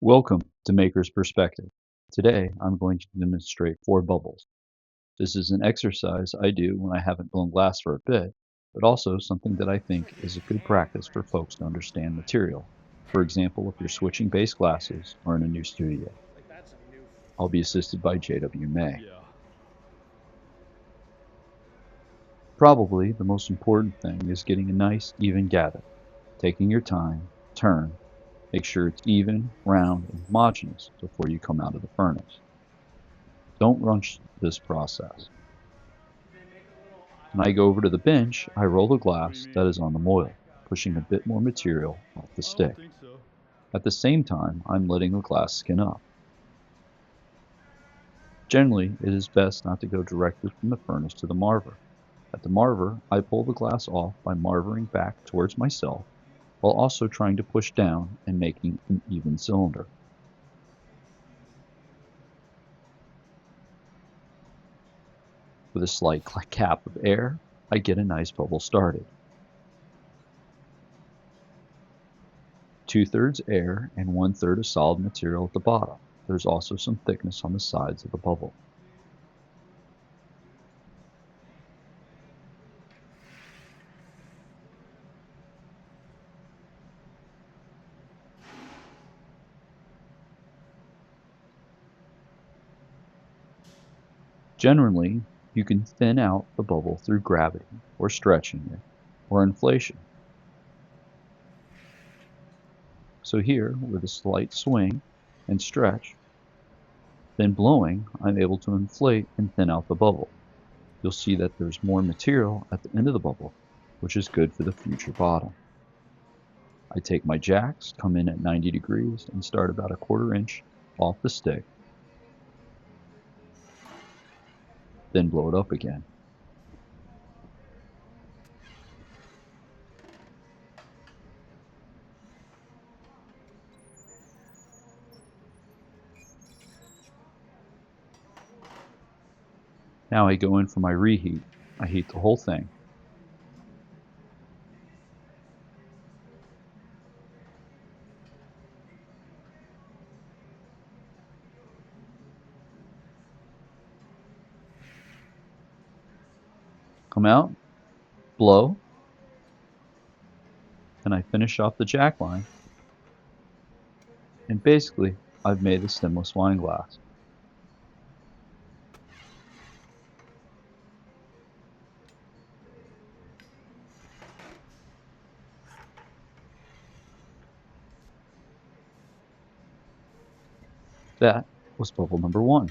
Welcome to Maker's Perspective. Today I'm going to demonstrate 4 bubbles. This is an exercise I do when I haven't blown glass for a bit, but also something that I think is a good practice for folks to understand material. For example, if you're switching base glasses or in a new studio. I'll be assisted by J.W. May. Probably the most important thing is getting a nice even gather. Taking your time, turn, make sure it's even, round, and homogeneous before you come out of the furnace. Don't rush this process. When I go over to the bench, I roll the glass that is on the moil, pushing a bit more material off the stick. At the same time, I'm letting the glass skin up. Generally, it is best not to go directly from the furnace to the marver. At the marver, I pull the glass off by marvering back towards myself, while also trying to push down and making an even cylinder. With a slight cap of air, I get a nice bubble started. 2/3 air and 1/3 of solid material at the bottom. There's also some thickness on the sides of the bubble. Generally, you can thin out the bubble through gravity, or stretching it, or inflation. So here, with a slight swing and stretch, then blowing, I'm able to inflate and thin out the bubble. You'll see that there's more material at the end of the bubble, which is good for the future bottom. I take my jacks, come in at 90 degrees, and start about a 1/4 inch off the stick, then blow it up again. Now I go in for my reheat. I heat the whole thing. Come out, blow, and I finish off the jack line. And basically, I've made a stemless wine glass. That was bubble number 1.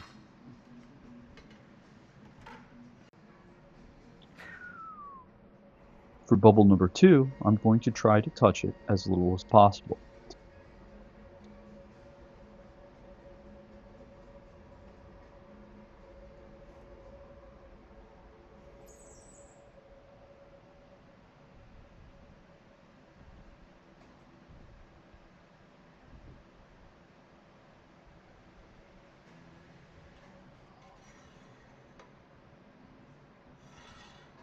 For bubble number 2, I'm going to try to touch it as little as possible.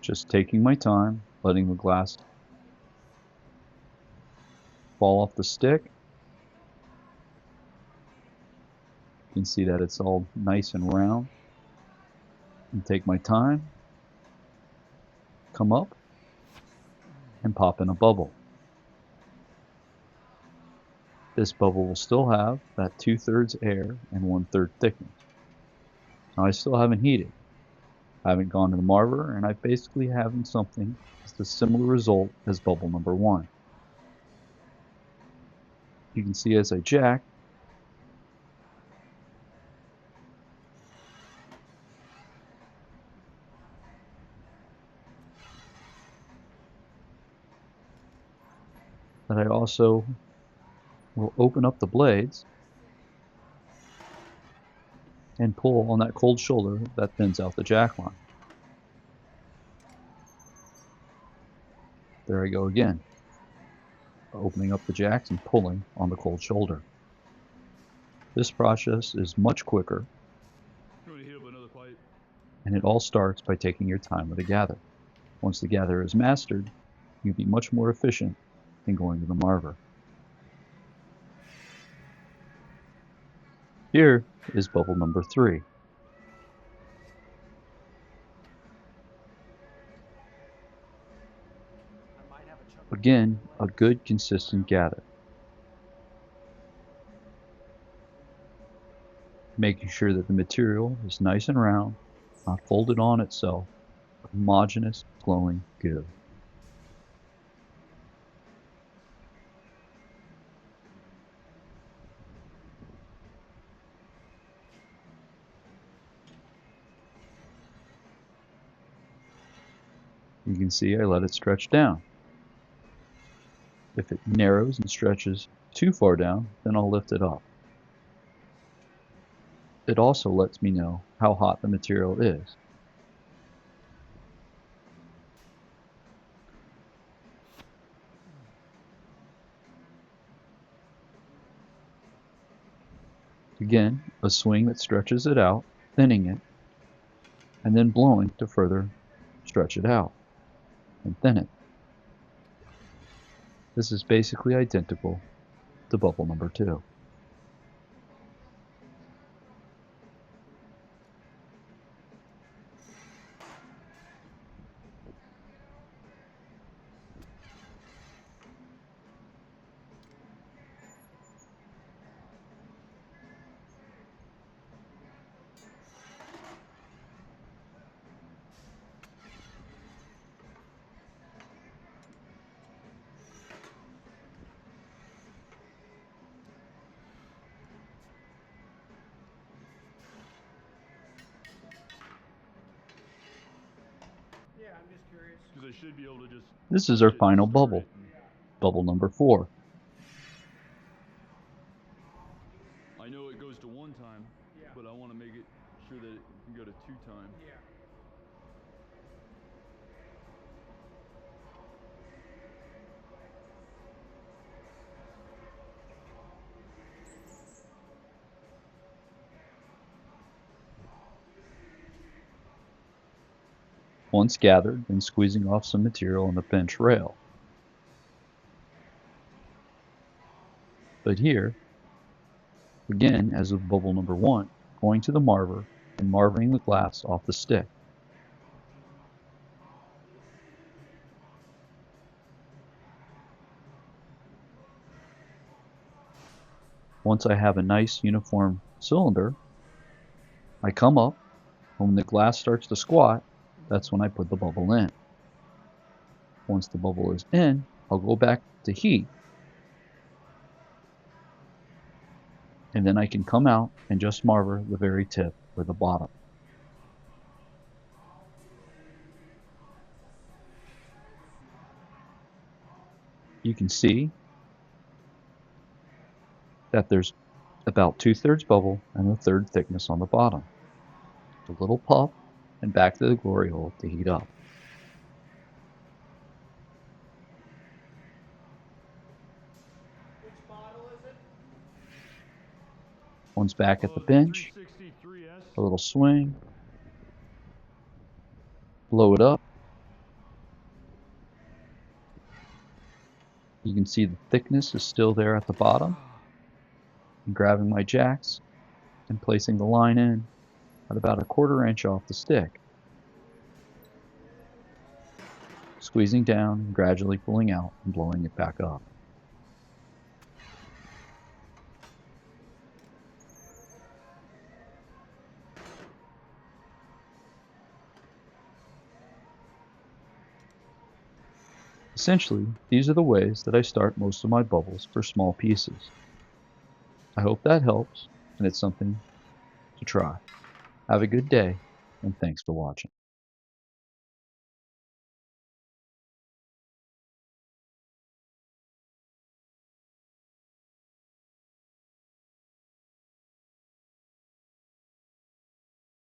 Just taking my time, letting the glass fall off the stick. You can see that it's all nice and round. And take my time, come up, and pop in a bubble. This bubble will still have that 2/3 air and 1/3 thickness. Now I still haven't heated. I haven't gone to the marver, and I basically having something that's a similar result as bubble number 1. You can see as I jack, that I also will open up the blades and pull on that cold shoulder that thins out the jack line. There I go again, opening up the jacks and pulling on the cold shoulder. This process is much quicker, and it all starts by taking your time with the gather. Once the gather is mastered, you'll be much more efficient than going to the marver. Here is bubble number 3. Again, a good consistent gather. Making sure that the material is nice and round, not folded on itself, a homogeneous glowing goo. You can see I let it stretch down. If it narrows and stretches too far down, then I'll lift it up. It also lets me know how hot the material is. Again, a swing that stretches it out, thinning it, and then blowing to further stretch it out and thin it. This is basically identical to bubble number 2. Yeah, I'm just curious. Because I should be able to just. This is our final bubble, bubble number 4. I know it goes to 1 time, Yeah. but I want to make it sure that it can go to 2 times. Yeah. Once gathered, then squeezing off some material on the bench rail. But here, again, as with bubble number 1, going to the marver and marvering the glass off the stick. Once I have a nice uniform cylinder, I come up, and when the glass starts to squat, that's when I put the bubble in. Once the bubble is in, I'll go back to heat, and then I can come out and just marver the very tip or the bottom. You can see that there's about 2/3 bubble and 1/3 thickness on the bottom. A little puff and back to the glory hole to heat up. Which model is it? Once back at the The bench, 363S. a little swing, blow it up. You can see the thickness is still there at the bottom. And grabbing my jacks and placing the line in at about a 1/4 inch off the stick. Squeezing down and gradually pulling out and blowing it back up. Essentially, these are the ways that I start most of my bubbles for small pieces. I hope that helps, and it's something to try. Have a good day, and thanks for watching.